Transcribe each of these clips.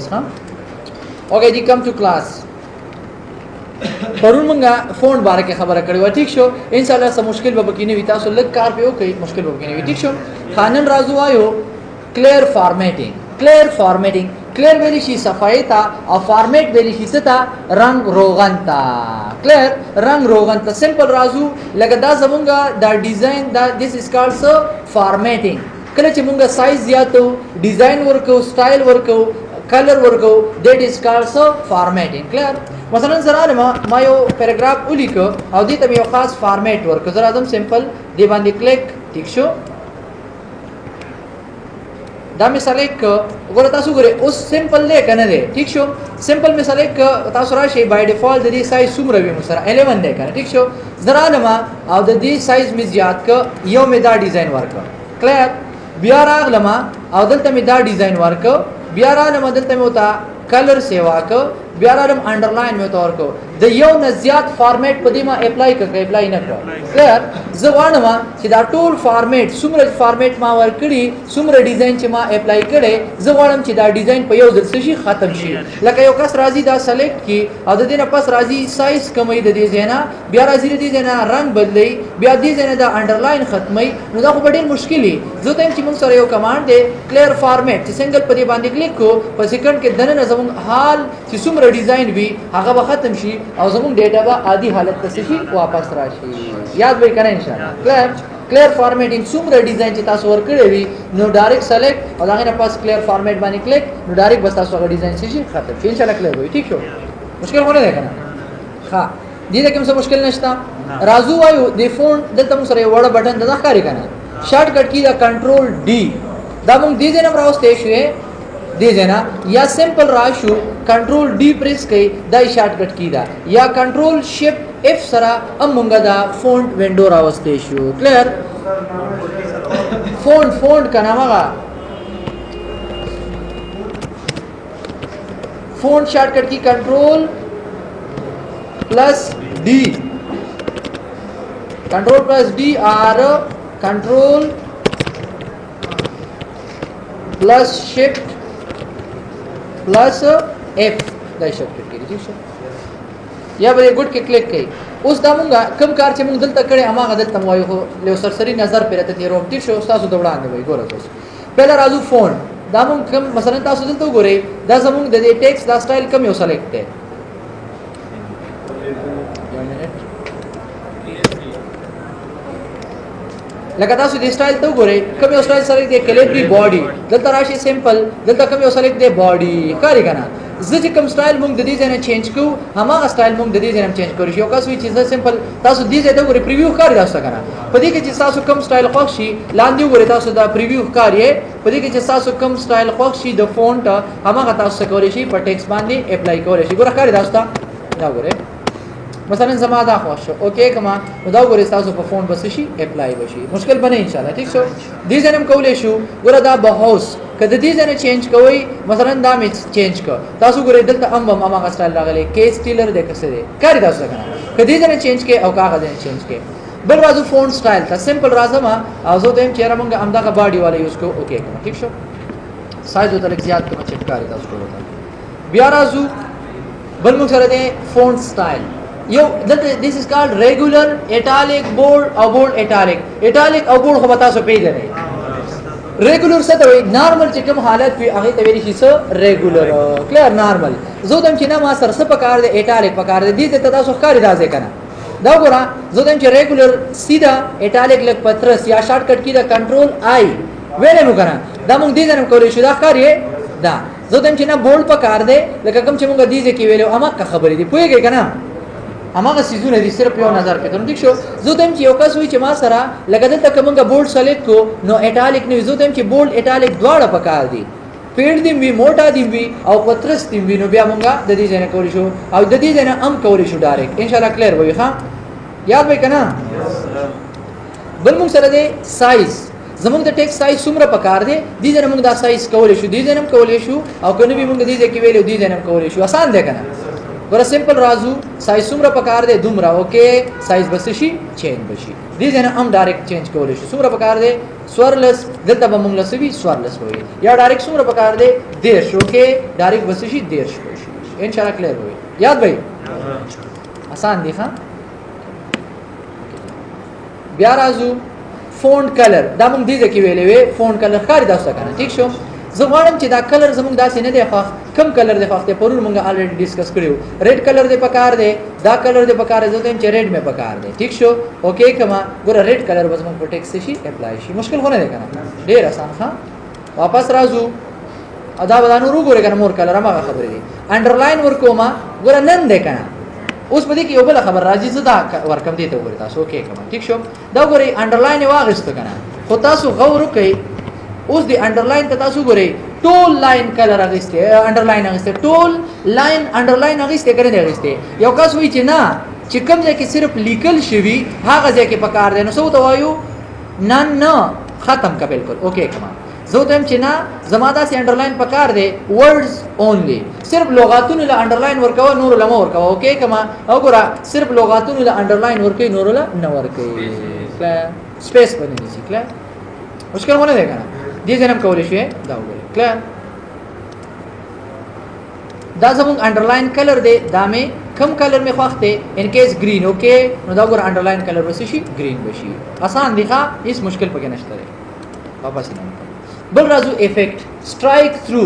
bas ha. Okay ji, come to class. پرون مونږه فونټ باره کې خبره کړې و. ټیک شو، ان شاء الله سم مشکل به پکې نه وي، تاسو لږ کار په وکړئ، مشکل به پکې نه وي. ټیک شو. خانن راځو وایو کلیر فارمیټینګ. کلیر فارمیټینګ، کلیر ویلی شي صفای تا او فارمیټ ویلی شي ستا رنگ روغن تا. کلیر رنگ روغن تا. سمپل راځو لکه دا زمونږه دا ډیزاین دا دیس از کالډ سو فارمیټینګ. کله چې مونږه سایز زیاتو، ډیزاین ورکو، سټایل ورکو، کلر ورکو، دیٹ از کالډ سو فارمیټینګ. کلیر. مثلا زرا ما یو پیراګراف ولیکو او دې ته یو خاص فارمیټ ورکو. زرا اعظم سمپل دی باندې کلیک. ٹھیک شو. دا مثال یک وګوره تاسو ګورئ اوس سمپل دی کنه دی. ٹھیک شو. سمپل مثال یک تاسو راشي بای ډیفالت د دې سایز څومره وي مثلا 11 دی کنه. ٹھیک شو. زرا او د دې سایز می زیات ک یو می دا ډیزاین ورکو. کلیر. بیا راغلم او دلته می دا ډیزاین ورکو. بیا راغلم دلته می وتا کلر سیوا کو. بیا راغلم انډرلاین می تور کو. د یو نه زیات فارمیټ په دې ما اپلای کړ، اپلای نه کړ. کلیر. زه وایم چې دا ټول فارمیټ څومره فارمیټ ما ورکړي، څومره ډیزاین چې ما اپلای کړي، زه وایم چې دا ډیزاین په یو ځل شي ختم شي. لکه یو کس راځي دا سلیکټ کی او د دې نه پس راځي سایز کموي د دې ځای نه، بیا راځي د دې ځای نه رنگ بدلی، بیا دې ځای نه دا انډرلاین ختمي، نو دا خو ډېر مشکلي. زه ته چې موږ سره یو کمانډ دی کلیر فارمیټ چې څنګه په دې باندې کلیک کو په سکند کې دنه زموږ حال چې څومره ډیزاین وي هغه به ختم شي او زموږ ډیټا به عادي حالت ته شي واپس راشي. یاد به کنه ان شاء الله. کلیر. کلیر فارمیټینګ څومره ډیزاین چې تاسو ورکړی وي نو ډایرکټ سلیکټ او هغه نه پاس کلیر فارمیټ باندې کلیک نو ډایرکټ بس تاسو هغه ډیزاین شي ختم شي. ان شاء الله کلیر وي. ٹھیک شو. مشکل ونه ده کنه. ها دې ته کوم څه مشکل نشته. راځو وایو د فون دلته موږ سره یو وړ بٹن د ښکاری کنه. شارټ کټ کی دا کنټرول ډي دا موږ دې نه راوستې شوې دې جنا یا سمپل راشو کنټرول ډي پریس کړئ دا شارټ کټ کی دا یا کنټرول شیفټ اف سره امونګه دا فونټ وینډو راوستې شو. کلیر. فونټ کنه ماغه فونټ شارټ کټ کی کنټرول پلس D control plus D और control plus shift plus F दा शिफ्ट की ठीक है या बरे गुड के क्लिक कई उस दामूंगा कम कार चे मुंग दलता कड़े अमा गदल तम वायो ले सरसरी नजर पे रहते थे रोम टी शो उस्ताद दौड़ान दे भाई गोरा तो पहला राजू फोन दामूंग कम मसलन ता सुदल तो गोरे दा जमूंग दे टेक्स्ट दा स्टाइल कम यो सेलेक्ट है लगातार सुधी स्टाइल तो गोरे कम यो स्टाइल सेलेक्ट दे कैलेबरी बॉडी दलता राशि सिंपल दलता कम यो सेलेक्ट दे बॉडी कारी करना जज कम स्टाइल मुंग ददी जने चेंज को हमारा स्टाइल मुंग ददी जने चेंज करू यो का स्विच इज सिंपल तासु दी जे तो गोरे प्रीव्यू कारी रास्ता करना पदी के जिस तासु कम स्टाइल खोक्षी लांदी गोरे तासु दा प्रीव्यू कारी पदी के जिस तासु कम स्टाइल खोक्षी द फॉन्ट हमारा तासु कोरेशी पर टेक्स्ट बांधी अप्लाई कोरेशी गोरा कारी रास्ता ना गोरे مثلا زما دا خوښ اوکے کما دا ګورې تاسو په فون بس شي اپلای وشي مشکل بنه ان شاء الله ٹھیک شو دې ځنم کولې شو ګوره دا بهوس کله دې ځنه چینج کوي مثلا دا می چینج کو تاسو ګورې دلته ام ما سټایل راغلی کې سټیلر د کسه دی کاری تاسو کنه کله ځنه چینج کې او کاغه ځنه چینج کې بل راځو فون سټایل تا سمپل راځم او زه دیم چیرې مونږ امدا کا باډي والا یوز کو اوکے کما ٹھیک شو سایز او تلک زیات کما چیک کاری تاسو کوله بیا راځو بل مونږ سره دی فون سټایل यो this is called regular italic bold और बोल्ड इटैलिक और बोल्ड को बता सो पेज है रेगुलर से तो नॉर्मल चिकम हालत पे आगे तवेरी हिस्स रेगुलर क्लियर नॉर्मल जो दम चिना मा सर से पकार दे इटैलिक पकार दे दी तता सो कारी दाजे कना दा गोरा जो दम च रेगुलर सीधा इटैलिक लग पत्रस या शॉर्टकट की दा कंट्रोल आई वेले मु कना दा मुंग दी जनम कोले शुदा कार्य दा जो दम चिना बोल्ड पकार दे लगा कम चमुंगा दीजे की वेले अमा का खबरी दी पुए गए कना हमारा सीजन है सिर्फ यो नजर पे तो ठीक शो जो तम ची ओका सुई चमा सरा लगातार तक मंगा बोल्ड सेलेक्ट को नो इटैलिक ने जो तम ची बोल्ड इटैलिक द्वारा पकार दी पेड़ दिम भी मोटा दिम भी और पत्रस दिम भी नो बिया मंगा ददी जने कोरी शो और ददी जने अम कोरी शो डायरेक्ट इंशाल्लाह क्लियर होई हां याद भाई कना बल मंग सरा दे साइज जमंग द टेक्स्ट साइज सुमरा पकार दे दी जने मंग दा साइज कोरी शो दी जने कोरी शो और कने भी मंग दी जे की वैल्यू दी जने कोरी शो आसान दे कना ګوره سمپل راځو سایز څومره پکار دی دومره اوکې سایز بس شي چینج بشي دې ځنه هم ډایرکټ چینج کولی شي څومره پکار دی سورلس دلته به مونږ لسوي سورلس وي یا ډایرکټ څومره پکار دی 13 اوکې ډایرکټ بس شي 13 شي ان شاء الله کلیر وي یاد وي آسان دي ها بیا راځو فونټ کلر دا مونږ دې کې ویلې وې فونټ کلر ښکاري دا څه کنه ٹھیک شو زه غواړم چې دا کلر زموږ داسې نه دی خوښ کم کلر دی خوښ دی پرون مونږ الریډي ډیسکس کړیو ریډ کلر دی پکار دی دا کلر دی پکار دی زه چې ریډ مې پکار دی ٹھیک شو اوکې کما ګوره ریډ کلر به زموږ په ټیکس شي اپلای شي مشکل خو نه دی کنه ډیر آسان ها واپس راځو ادا بدانو رو ګوره کنه مور کلر ما خبرې دي انډرلاین ورکوما ګوره نن دی کنه اوس په دې کې یو بل خبر راځي زه دا ورکم دي ته ګوره تاسو اوکې کما ٹھیک شو دا ګوره انډرلاین واغست کنه خو تاسو غور وکئ اوس دی انډرلاین ته تاسو ګورئ ټول لاین کلر اغسته انډرلاین اغسته ټول لاین انډرلاین اغسته کړي دی اغسته یو کس وی چې نه چې کوم ځای کې صرف لیکل شوی هغه ځای کې پکار دی نو څه ته وایو نه ختم کا بالکل اوکې کما زه ته چې نه زما دا سي انډرلاین پکار دی ورډز اونلی صرف لغاتونه له انډرلاین ورکوه نور له ما ورکوه اوکې کما وګوره صرف لغاتونه له انډرلاین ورکوي نور له نه ورکوي سپیس باندې نشي کله مشکل ونه دی کنه دې ځنم کولې شي دا وګورئ کلیر دا زموږ انډرلاین کلر دی دا مې کم کلر مې خوښ دی ان کیس گرین اوکې نو دا ګور انډرلاین کلر وسی شي گرین بشي آسان دی ښا هیڅ مشکل پکې نشته دی واپس نه بل راځو افیکټ سټرایک تھرو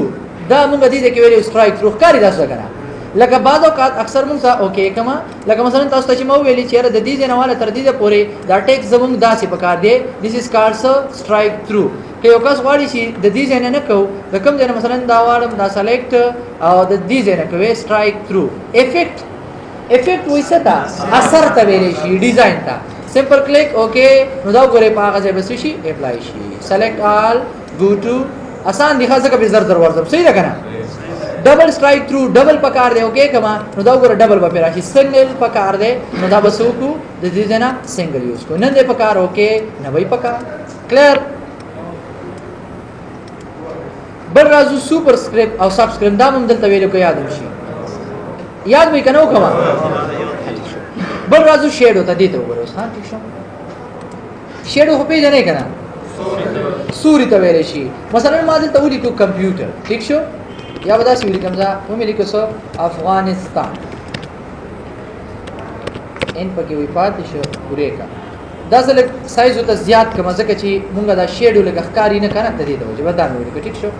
دا موږ دې کې ویلو سټرایک تھرو ښکاری دا څه کنه لکه بعض اوقات اکثر موږ ته اوکې کما لکه مثلا تاسو ته چې مو ویلي چې د دې جنواله تر دې پورې دا ټیک زموږ داسې پکار دی دیس از کالډ سټرایک تھرو که یو کس غواړي چې د دې ځای نه کو د کوم ځای مثلا دا واړم دا سلیکټ او د دې ځای نه کوي سټرایک تھرو افیکټ وایستا اثر ته ویل شي ډیزاین ته سمپل کلیک اوکې نو دا ګورې په هغه ځای بس شي اپلای شي سلیکټ آل گو ټو آسان دی خاصه کبي زر ورځم صحیح ده کنه ډبل سټرایک تھرو ډبل پکار دی اوکې کما نو دا ګوره ډبل به راشي سنگل پکار دی نو دا بس وکړو د دې ځای نه سنگل یوز کو نن دې پکار اوکې نه وای پکار کلیر بل راځو سوپر سکرپټ او سب سکرپټ دا موږ دلته ویلو کې یاد شي یاد وای کنه وکما بل راځو شیډو ته دې ته وګورئ ها ٹھیک شو شیډو خو پیژنې نه کنه سوري ته ویل شي مثلا ما دلته ولیکو کمپیوټر ٹھیک شو یا ودا سی ولیکم ځا و مې لیکو سو افغانستان ان پکې وی پاتې شو پوره کا دا ځل سایز ته زیات کما ځکه چې مونږه دا شیډو لګ ښکاری نه کنه ته دې ته وجه بدل ولیکو ٹھیک شو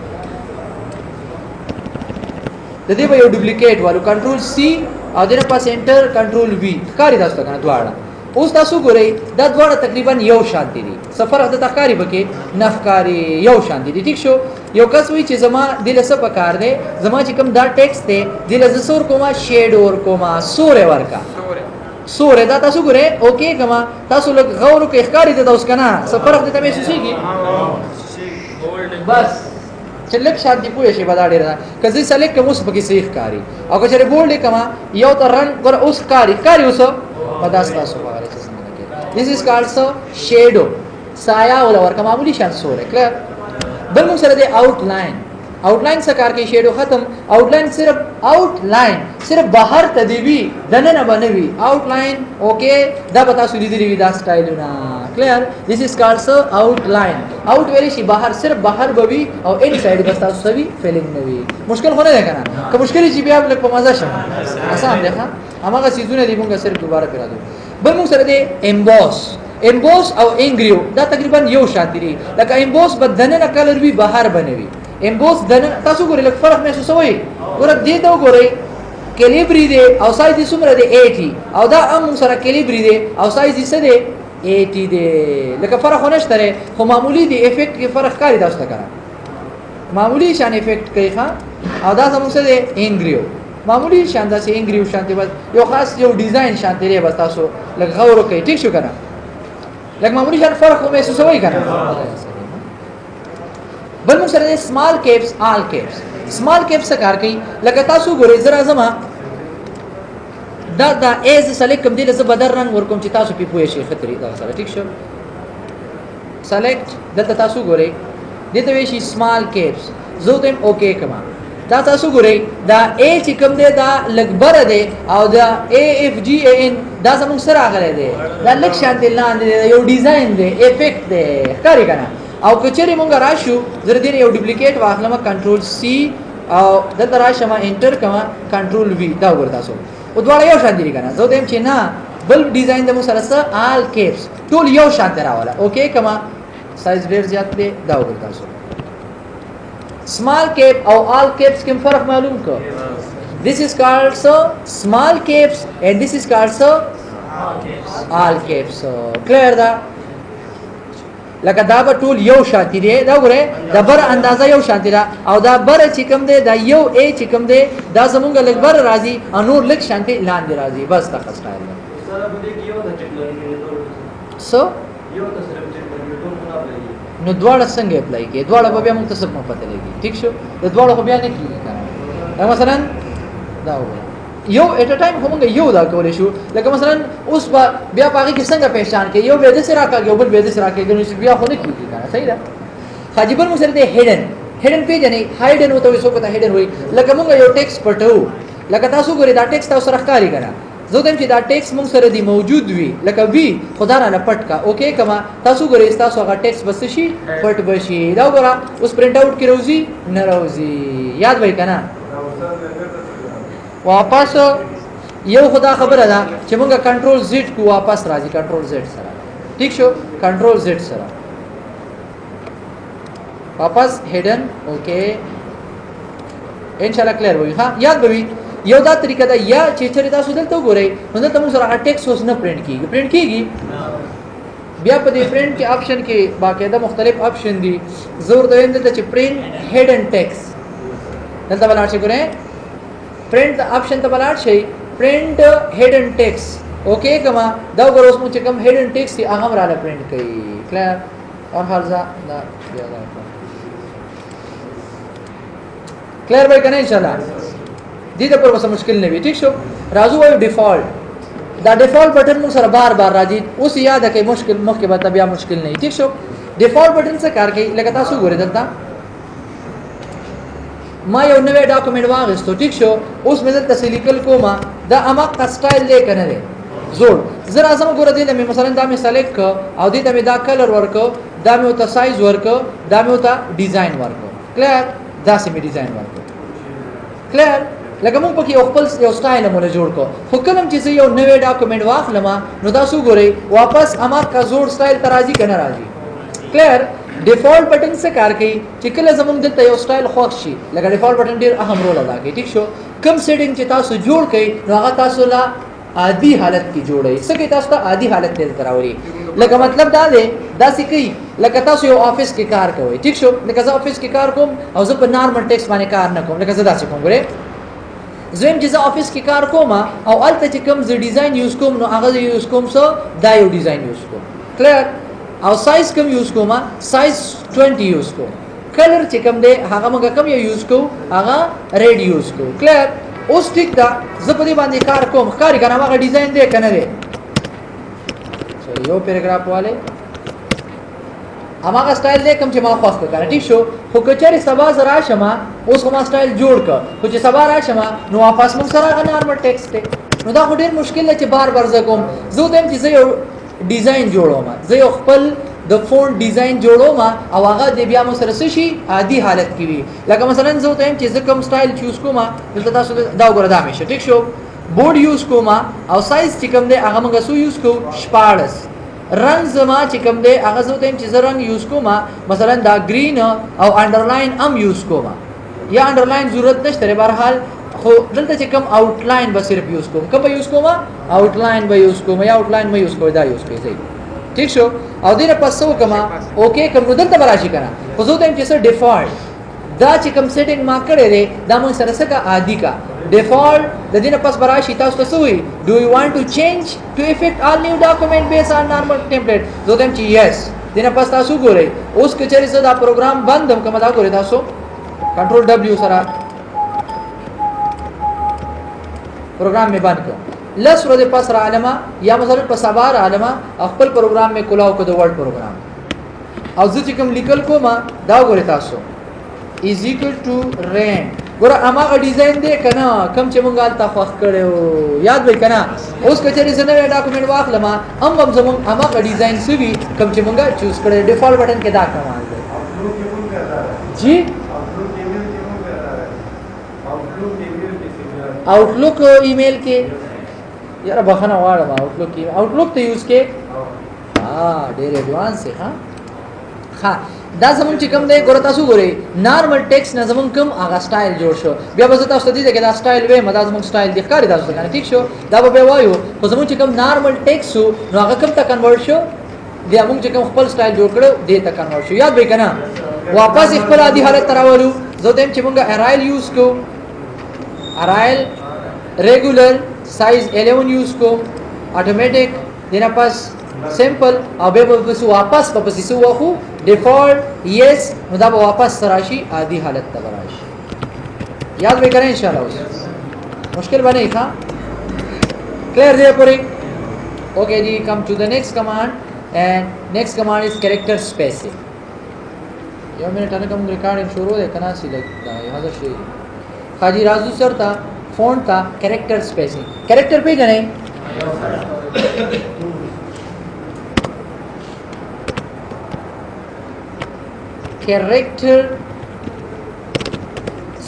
د دې به یو ډوپلیکیټ والو کنټرول سی او دغه پاس انټر کنټرول وی ښکاری تاسو کنه دواړه اوس تاسو ګورئ دا دواړه تقریبا یو شان دي سفر د تخکاری بکې نفکاری یو شان دي ټیک شو یو کس وی چې زما دله څه پکار دی زما چې کوم دا ټیکست دی دله زسور کوما شیډ اور کوما سورې ورکا سورې دا تاسو ګورئ اوکې کما تاسو لږ غور کې ښکاری دي تاسو کنه سفر د تمه سوسيږي بس چې لک شانتي پوهې شي بدا ډیر کزي سلیک کوم اوس پکې صحیح ښکاری او که چېرې بولډ کما یو تر رنگ ګور اوس ښکاری اوس پداس تاسو وغیرہ څه څنګه کې this is called so shadow سایه ول ورکه معمولی شان سورې کلر بل موږ سره د آؤټلاین څخه کار کوي شیډو ختم آؤټلاین صرف بهر ته دی وی دنه نه بنوي آؤټلاین اوکې دا به تاسو لیدلی وی دا سټایلونه کلیر this is called so outline آؤٹ ویلی شي بهر صرف بهر بوي او ان سایډ بس تاسو سوي فیلینګ نه وي مشکل خو نه ده کنه که مشکل شي بیا بل په مزه شه آسان ده ها هغه سيزونه دی موږ صرف دوباره پیرا دو بل موږ سره دی امبوس او انګریو دا تقریبا یو شان دي لکه امبوس بدنه نه کلر وی بهر بنوي امبوس دنه تاسو ګورئ لکه فرق محسوسوي ګور دې ته ګورئ کیلیبری دی او سایز یې څومره دی 80 او دا هم سره کیلیبری دی او سایز یې څه دی 80 دی لکه فرق نشته خو معمولی دی افیکټ کې فرق کاری تاسو ته کړه معمولی شان افیکټ کوي ښا او دا زموږ څه دی انګریو معمولی شان دا سي انګریو شانتي بس یو خاص یو ډیزاین شانتي دی بس تاسو لکه غور کوي ٹھیک شو کنه لکه معمولی شان فرق محسوسوي کنه بل موږ سره سمال کیپس آل کیپس سمال کیپس کار کوي لکه تاسو ګورئ زرا زما دا ایز سلیکټ کوم دی له بدر رنگ ور کوم چې تاسو په پوهې شي خطرې دا سره ٹھیک شو سلیکټ دلته تاسو ګورئ دته وی شي سمال کیپس زه تم اوکې کما دا تاسو ګورئ دا A چې کوم دی دا لږ بره دی او دا AFGAN دا زموږ سره راغلی دی دا لږ شانتې لاندې دی یو ډیزاین دی افیکټ دی ښکاري که نه او که چېرې مونږ راشو زه د دې یو ډوپلیکیټ واخلم کنټرول C او دلته راشم انټر کوم کنټرول V دا وګورئ تاسو او دواړه یو شان دي که نه زه وایم چې نه بل ډیزاین د مو سره څه آل کیپس ټول یو شان راواله اوکې کما سایز ډیر زیات دی دا وګورئ تاسو small cap او all caps کې فرق معلوم کو this is called so small caps and this is called so all caps so clear دا لکه دا به ټول یو شان دي دا وګورئ د بر اندازه یو شان دي او دا بر چې کوم دی دا یو A چې کوم دی دا زمونږ لږ بر راځي او نور لږ شان دي لاندې راځي بس دا سټایل دی سو نو دواړه څنګه اپلای کې دواړه به بیا موږ ته څه پته لګي ٹھیک شو د دواړو خو بیا نه کیږي کنه مثلا دا یو اټ ا ټایم همغه یو دا کولې شو لکه مثلا اوس بیا پاګه کې څنګه پہچان کې یو به د سره راکاږي یو بل به د سره راکاږي نو بیا خو نه کیږي کنه صحیح ده خاجبل مو سره د هډن پیج نه هایډن وته وسو پته هډن وای لکه موږ یو ټیکس پټو لکه تاسو ګورئ دا ټیکس تاسو راخاري کنه زه دم چې دا ټیکس موږ سره دی موجود وي لکه وی خدا نه پټ کا اوکې کما تاسو ګورئ تاسو هغه ټیکس بس شي پټ بشي دا وګوره اوس پرینټ اوټ کې روزي نه روزي یاد وای کنه واپس یو خدا خبره ده چې موږ کنټرول زد کو واپس راځي کنټرول زد سره ٹھیک شو کنټرول زد سره واپس هډن اوکې ان شاء الله کلیر وي ها یاد به یو دا طریقه دا یا چې چیرې تاسو دلته وګورئ نو دلته موږ سره ټیکس اوس نه پرینټ کیږي بیا په دې پرینټ کې آپشن کې باقاعده مختلف آپشن دي زور د وینځ ته چې پرینټ هډن ټیکس دلته بلار شي ګورئ پرینټ د آپشن ته بلار شي پرینټ هډن ټیکس اوکې کما دا وګورئ اوس موږ چې کوم هډن ټیکس دی هغه رااله پرینټ کوي کلیر اور هرځه دا بیا دا کلیر وای کنه ان شاء الله دې د پر وسه مشکل نه وي ٹھیک شو راځو وایو ډیفالت دا ډیفالت بٹن موږ سره بار بار راځي اوس یاد کړئ مشکل مخکې به بیا مشکل نه ٹھیک شو ډیفالت بٹن څه کار کوي لکه تاسو ګورئ دلته ما یو نوې ډاکومېنټ واغستو ٹھیک شو اوس مې دلته سلیکل کومه دا اما سټایل دی کنه دی زوړ زه راځم ګورئ دې مې مثلا دا مې سلیکټ ک او دې ته مې دا کلر ورکو دا مې وته سایز ورکو دا مې وته ډیزاین ورکو کلیر دا سم ډیزاین ورکو کلیر لکه موږ پکې خپل یو سټایل موږ جوړ کو خو کلم چې یو نوې ډاکومېنټ واخلم نو تاسو ګورئ واپس اما کا زوړ سټایل ترازی کنه راځي کلیر ډیفالت بٹن څه کار کوي چې کله زموږ دلته یو سټایل خوښ شي لکه ډیفالت بٹن ډیر اهم رول ادا کوي ٹھیک شو کم سیټینګ چې تاسو جوړ کړئ نو هغه تاسو لا عادي حالت کې جوړئ څه کې تاسو ته عادي حالت ته تراوري لکه مطلب دا دی دا څه کوي لکه تاسو یو افیس کې کار کوئ ٹھیک شو لکه زه افیس کې کار کوم او زه په نارمل ټیکس باندې کار نه کوم لکه زه دا څه کوم ګورئ زم چې زه افیس کې کار کوم او الته چې کوم ز ډیزاین یوز کوم نو هغه یوز کوم سو دا یو ډیزاین یوز کوم کلیر او سایز کوم یوز کوم سایز 20 یوز کوم کلر چې کوم دی هغه موږ کوم یوز کوم هغه ریډ یوز کوم کلیر اوس ټیک دا زه په دې باندې کار کوم ښکاری کنه هغه ډیزاین دی کنه دی یو پیراګراف والے هغه سټایل دی کوم چې ما خاص کړ ٹھیک شو خو کچاري سبا زرا شمه اوس کوم سټایل جوړ ک خو چې سبا را شمه نو واپس موږ سره غو نارمل ټیکسټ دی نو دا ډیر مشکل دی چې بار بار زګم زه دیم چې زه یو ډیزاین جوړوم زه یو خپل د فونټ ډیزاین جوړوم او هغه د بیا مو سره شي عادي حالت کې وي لکه مثلا زه دیم چې زه کوم سټایل چوز کوم دلته تاسو دا وګورئ دا مشه ٹھیک شو بورډ یوز کوم او سایز چې کوم دی هغه موږ سو یوز کو 14 رنگ زما چې کوم دی هغه زه تم چې زه رنگ یوز کوم مثلا دا گرین او انډرلاین ام یوز کوم یا انډرلاین ضرورت نشته بهر حال خو دلته چې کوم آوټلاین به صرف یوز کوم کوم یوز کوم آوټلاین به یوز کوم یا آوټلاین به یوز کوم دا یوز کوي ٹھیک شو او دینه پسو کما اوکې کوم دلته براشي کنه خو زه تم چې سر ډیفالت دا چې کوم سیټینګ ما کړی دی دا مون سره څه عادي کا default د دې نه پس براشي تاسو ته وي do you want to change to effect all new document based on normal template زه دم چې yes دې نه پس تاسو ګورئ اوس کچري زه دا پروګرام بندم کوم دا ګورئ تاسو کنټرول W سره پروګرام می بند کړ لس ورځې پس را علامه یا مثلا په سبا را علامه خپل پروګرام می کولاو کو د ورډ پروګرام او زه چې کوم لیکل کوم دا ګورئ تاسو is equal to rand ګوره هماغه ډیزاین دی که نه کوم چې مونږ هلته خوښ کړی و یاد وي که نه اوس که چېرې زه نوی ډاکومنټ واخلم هم زمونږ هماغه ډیزاین څه وي کوم چې مونږ چوز کړی ډیفالټ بټن کې دا کمال دی جی outlook email के यार बखाना वाड़ा आउटलुक तो यूज के हाँ der advance है हाँ दा जमन چې کوم دی ګوره تاسو ګورئ نارمل ټیکس نه زمون کوم هغه سټایل جوړ شو بیا به تاسو ته دې کې دا سټایل وې مدا زمون سټایل دی ښکاري تاسو ته ٹھیک شو دا به وایو خو زمون چې کوم نارمل ټیکس نو هغه کوم ته کنورټ شو بیا موږ چې کوم خپل سټایل جوړ کړو دې ته کنورټ شو یاد به کنه واپس خپل عادي حالت تراولو زه دیم چې موږ ارایل یوز کو ارایل रेगुलर साइज 11 यूज को ऑटोमेटिक देना पास सिंपल अब वापस वापस हुआ डिफॉल्ट यस मुदाब वापस सराशी आदि हालत तबराशी याद भी करें इंशाल्लाह मुश्किल बने था क्लियर दे पूरी ओके जी come to the next command and next command is character spacing यो मैंने टन कम रिकॉर्डिंग शुरू है कना सी लगता है यहां से हाजी राजू सर था फोन था कैरेक्टर स्पेसिंग कैरेक्टर पे जाने कैरेक्टर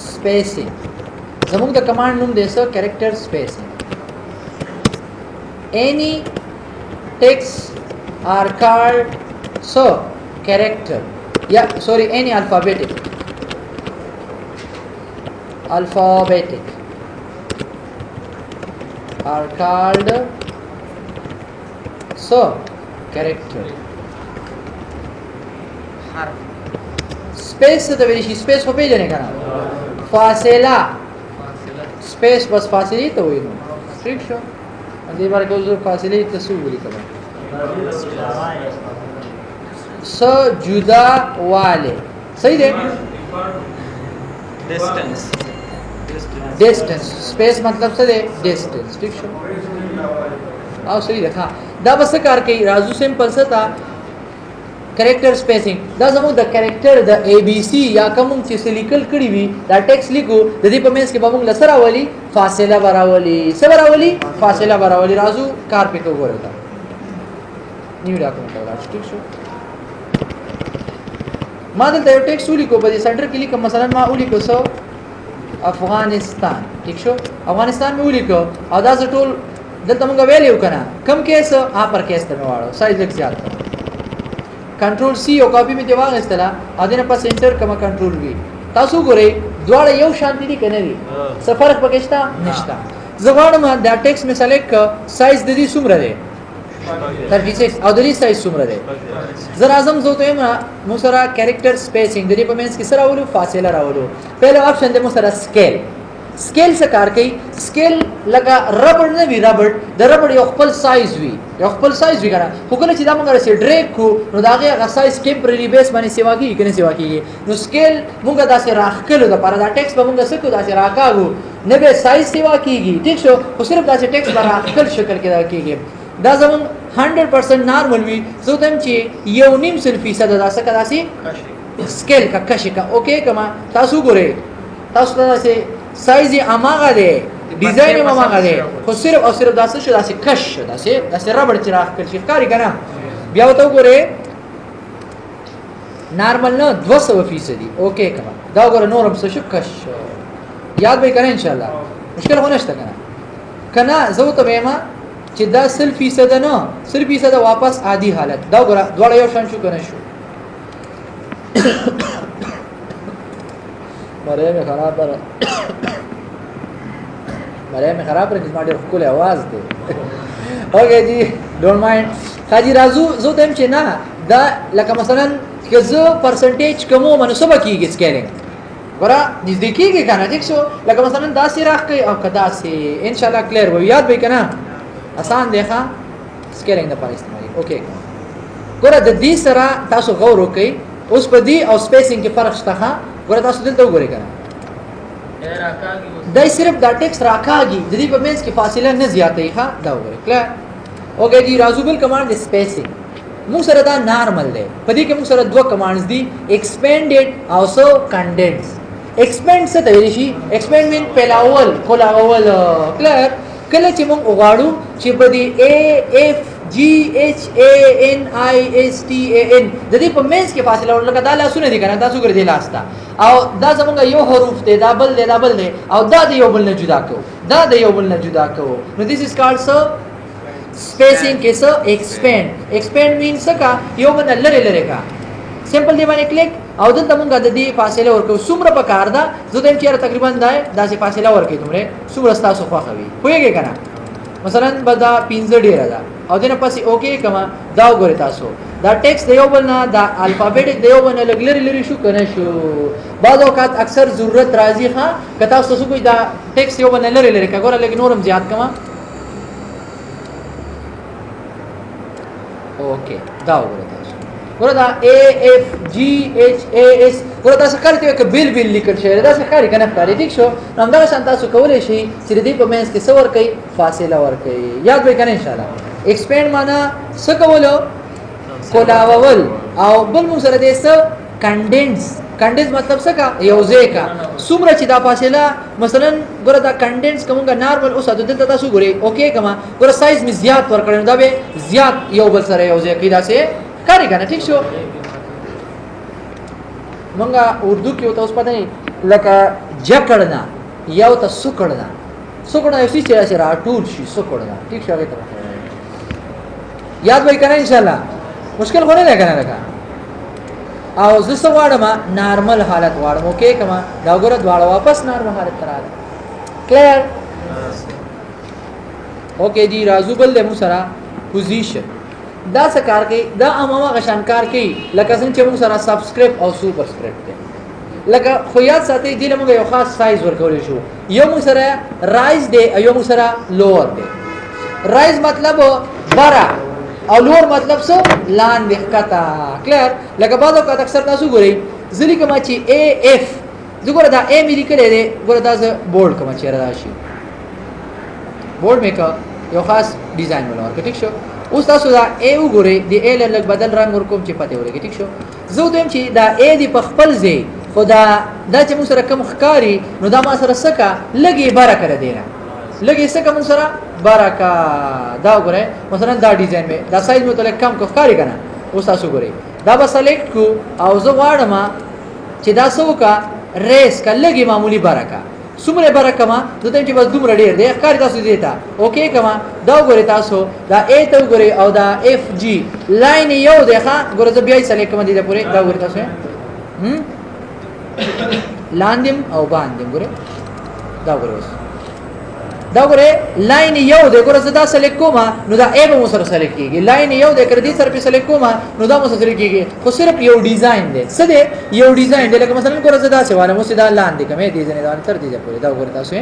स्पेसिंग जमुक द कमांड रूम दे so character spacing any text are called so character या sorry any alphabetic are called so character space से तो वेरी स्पेस हो पे जाने का ना फासिला स्पेस बस फासिली तो हुई ना ठीक शो अंदर बार को जो फासिली तो सूली करा so जुदा वाले सही दे डिस्टेंस स्पेस मतलब से डिस्टेंस ठीक शो आओ सही देखा दा बस कार के राजू सिंपल से था कैरेक्टर स्पेसिंग दा जमो द कैरेक्टर द एबीसी या कम चीज लिखल कड़ी भी दा टेक्स्ट लिखो ददी पमेंस के बाबू लसरा वाली फासिला बरावली फासिला बरावली राजू कार पे को बोलता न्यू डॉक्यूमेंट वाला ठीक शो मादल द टेक्स्ट लिखो बजे सेंटर के लिए मसलन मा लिखो सो अफगानिस्तान ठीक शो अफगानिस्तान में लिखो और दा टोल दलता मंगा वैल्यू कना कम केस आ पर केस तमे वाड़ो साइज लिख ज्यादा कंट्रोल सी और कॉपी में देवा गस्तला आदिना पास एंटर कमा कंट्रोल वी तासु गोरे द्वाड़ा यौ शांति दी कनेवी सफर पकेस्ता निष्ठा जवाड़ में दा टेक्स्ट में सेलेक्ट साइज ददी सुमरा दे 36 और ददी साइज सुमरा दे जरा आजम जो तो है मुसरा कैरेक्टर स्पेसिंग ददी पमेंस की सरा वलू फासिला रावलू पहले ऑप्शन दे मुसरा स्केल से कार कई स्केल लगा रबड़ ने भी रबड़ द रबड़ यो खपल साइज वी करा हुकले चिदा मंगा से ड्रेक को नो दागे का साइज टेम्पररी बेस माने सेवा की कने सेवा की नो स्केल मुंगा दा से राखलो दा पारा दा टेक्स्ट बमुंगा से को दा से राकागो ने बे साइज सेवा कीगी ठीक शो वो सिर्फ दा से टेक्स्ट पर राखल शक्ल के दा कीगी दा जमन 100% नॉर्मल वी सो तम ची यो निम सेल्फी सदा दा से कदा से स्केल का कश का ओके कमा तासु गोरे तासु दा से साइज अमागा दे डिजाइन अमागा दे खो सिर्फ और सिर्फ दासे शुदा से कश दासे रबड़ चिराग कर शिकारी कना बिया तो गोरे नॉर्मल न 200% ओके कमा दा गोरे नॉर्मल से कश याद भी करें इंशाल्लाह मुश्किल होने न कना जो तो मेमा چې دا 100% نه 100% वापस आधी हालत دا ګره دوړ یو شان شو کنه شو مره में खराब रही जिसमें ډېر आवाज दे ओके जी डोंट माइंड काजी राजू जो तम چې ना دا लکه مثلا که زه परसेंटेज कमो مناسبه کیږي سکیلینګ ګره نزدیکیږي کنه ٹھیک شو لکه مثلا دا سی راخ کوي او کدا سی ان شاء الله کلیر وي یاد به کنه आसान देखा स्केलिंग د پر استعمالي اوکے ګوره د دې سره تاسو غور وکئ اوس په دې او سپیسینګ کې فرق شته ها ګوره تاسو دلته وګورئ کنه دا صرف دا ټیکس راکاږي د دې په مینس کې فاصله نه زیاتې ها دا وګورئ کلیئر اوکے جی رازوبل کمانډ د سپیسینګ موږ سره دا نارمل دی په دې کې موږ سره دوه کمانډز دي ایکسپینډډ او سو کنډنس एक्सपेंड څه ته ویل شي एक्सपेंड مين پلاول کولاول کلر کله چې موږ وغواړو چې په دې A F G H A N I S T A N د دې په مینس کې فاصله ورلګه دا لاسونه دي کنه تاسو ګر دي لاستا او دا زمونږ یو حروف دی دا بل دی او دا د یو بل نه جدا کو نو this is called so spacing کې so expand means څه کا یو بل لره کا سمپل دی باندې کلیک او دلته مونږ د دې فاصله ورکو څومره په کار ده زه دیم چې تقریبا دا چې فاصله ورکې دومره څومره تاسو خوښوي پوهیږئ کنه مثلا بدا 15 ډیر ده او دنه پسې اوکے کما دا وګورئ تاسو دا ټیکست دیو بلنا دا الفابیټک دیو بلنا لګلری شو کنه شو بعض اوقات اکثر ضرورت راځي ها کته تاسو کوئی دا ټیکست یو بلنا لری کګوره لیکن نورم زیات کما اوکے دا وګورئ تاسو وردا A F G H A S وردا څه کارته یک بیل لیکل شوی دا څه کاری کنه کاری ټیک شو نو دا شان تاسو کولای شئ چې دې په مینس کې څه ور کوي فاصله ور کوي یاد وکړئ ان شاء الله ایکسپاند معنا څه کولو کولاول او بل مو سره دې څه کنډنس مطلب څه کا یوځای کا څومره چې دا فاصله مثلا ګوره دا کنډنس کومه نارمل اوسه دلته تاسو ګورئ اوکے کما ګوره سایز می زیات ور کړو دا به زیات یو بل سره یوځای کیدا سه کاری کنه ٹھیک شو منګه اردو کې وته اوس پته نه لکه جکړنا یو ته سکړنا یو څه چې راټول شي سکړنا ٹھیک شو هغه یاد وای کنه ان شاء الله مشکل خو نه کنه لکه او زه واړم نارمل حالت واړم اوکے کما دا وګوره دواړه واپس نارمل حالت ته راځي کلیر اوکے دی رازو بل له مو سره پوزیشن دا څه کار کوي دا عامه غشان کار کوي لکه څنګه چې موږ سره سبسکرایب او سوپر سکرایب دی لکه خو یاد ساتئ دی موږ یو خاص سایز ورکول شو یو موږ سره رایز دی او یو موږ سره لوور دی رایز مطلب بارا او لوور مطلب څه لاندې ښکته کلیر لکه بعض اوقات اکثر تاسو ګورئ ځلی کما چې A F زګور دا A مې لیکل دی ګور دا ز بورډ کما چې راشي بورډ میکا یو خاص ډیزاین ولور ټیک شو اوس تاسو دا A وګورئ د A لږ بدل رنگ ورکوم چې پته ولګي ټیک شو زه دویم چې دا A دی په خپل ځای خدا دا چې موږ سره کم ښکاری نو دا ما سره سکه لګي برکه را دینا لګي سکه موږ سره برکه دا وګورئ مثلا دا ډیزاین می دا سایز مو ته کم کو ښکاری کنه اوس تاسو وګورئ دا به سلیکټ کو او زه واړم چې دا سوکا ریس کا لګي معمولی برکه څومره برکه ما دته چې بس دومره ډیر دی ښکاری تاسو دیتا اوکے کما دا وګورئ تاسو دا A ته وګورئ او دا F G لاین یو دی ښا ګورئ زه بیا یې سلیکټ کوم دي دا پوره دا وګورئ تاسو لاندیم او باندیم ګورئ دا وګورئ لاین یو دی ګورئ زه دا سلیکټ کوم نو دا A به مو سره سلیکټ کیږي لاین یو دی کړ دې سره په سلیکټ کوم نو دا مو سره سلیکټ کیږي خو صرف یو ډیزاین دی څه دی یو ډیزاین دی لکه مثلا ګورئ زه دا څه واله مو سیدا لاندې کومه دي ځنه دا تر دې پورې دا وګورئ تاسو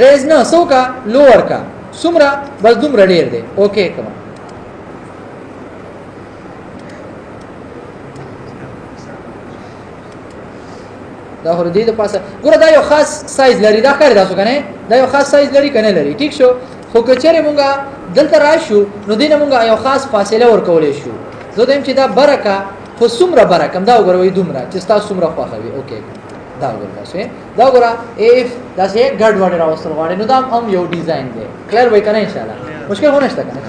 ریز نه سوکا لوور کا سمرا بس دومره ډیر دی اوکے کما دا هر دې د پاسه ګوره دا یو خاص سایز لري دا کار تاسو کنه دا یو خاص سایز لري کنه لري ٹھیک شو خو کچره مونږه دلته راشو نو دینه مونږه یو خاص فاصله ورکولې شو زه دیم چې دا برکه خو سمره برکه دا وګوروي دومره چې تاسو سمره خوښوي اوکے دا وګورئ تاسو دا وګوره اف دا څه ګډ وړ راوستل غواړي نو دا هم یو ډیزاین دی کلیر وای کنه ان شاء الله مشکل هونه شته کنه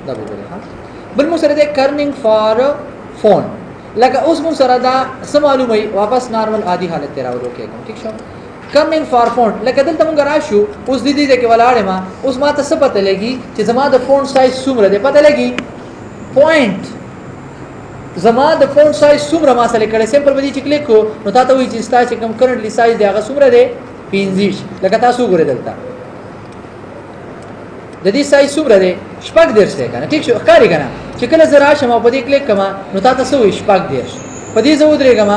دا وګورئ ها بل مو سره د کرننګ فار فون لکه اوس مو سره دا څه معلومه واپس نارمل عادي حالت ته راوړو کې کوم ٹھیک شو کرننګ فار فون لکه دلته مونږ راشو اوس د دې کې ولاړې ما اوس ما ته څه پته لګي چې زما د فون سایز څومره دی پته لګي پوینټ زما د فون سایز څومره ما سره کړه سمپل بدی چې کلیک کو نو تاسو وایي چې ستا چې کوم کرنټلی سایز دی هغه څومره دی 15 لکه تاسو ګورئ دلته د دې سایز څومره دی شپږ درس دی کنه ٹھیک شو ښکاری کنه چې کله زه راشم او په دې کلیک کما نو تاسو وایي شپږ درس په دې زه ودرېږم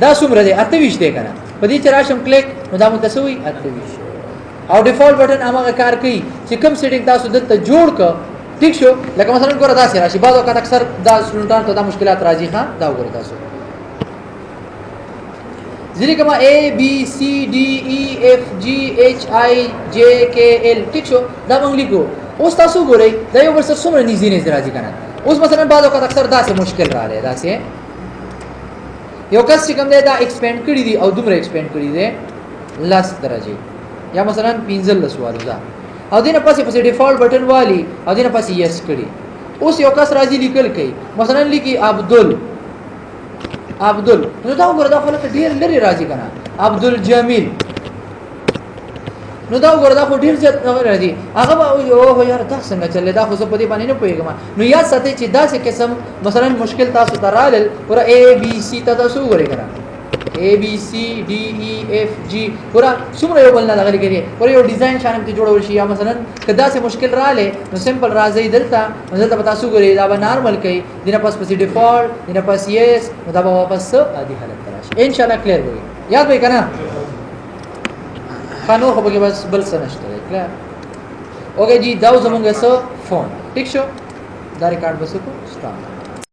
دا څومره دی 28 دی کنه په دې چې راشم کلیک نو دا مو تاسو وایي 28 او ډیفالت بٹن هغه کار کوي چې کوم سیټینګ تاسو دلته جوړ کړئ ٹھیک شو لکه مثلا ګوره دا سره شي بعض وخت اکثر دا سټوډنټانو ته دا مشکلات راځي ها دا وګورئ تاسو ځینې کما A B C D E F G H I J K L ٹھیک شو دا موږ لیکو اوس تاسو ګورئ دا یو ورسره څومره نږدې راځي کنه اوس مثلا بعض وخت اکثر دا څه مشکل راځي دا څه یو کس چې کوم دی دا ایکسپینډ کړي دي او دومره ایکسپینډ کړي دي 10 درجه یا مثلا 15 والو او دینه پسې ډیفالت بٹن والی او دینه پسې یس کړي. اوس یو کس راځي لیکل کوي مثلا لیکي عبدل نو دا وګوره دا خلک ډیر لري راځي کنه عبدل جمیل نو دا وګوره دا خو ډیر ځات راځي هغه او یار دا څنګه چلې دا خو څه په دې باندې نه پوهیږم. نو یا ساتي چې دا څه قسم مثلا مشکل تاسو ته رالل پورا A B C تاسو وګورئ کنه A B C D E F G پورا څومره یو بل نه لګري کوي پورا یو ډیزاین شانم ته جوړول شي یا مثلا کدا څه مشکل رااله نو سمپل راځي دلته تاسو ګورئ دا به نارمل کوي دینه پس ډیفالت دینه پس یس دا به واپس عادي حالت راشي ان شاء الله کلیر وي یاد وي کنه خانو خو به بس بل څه نشته کلیر اوکے جی دا زمونږه سو فون ٹھیک شو دا ریکارډ بس کو سٹارټ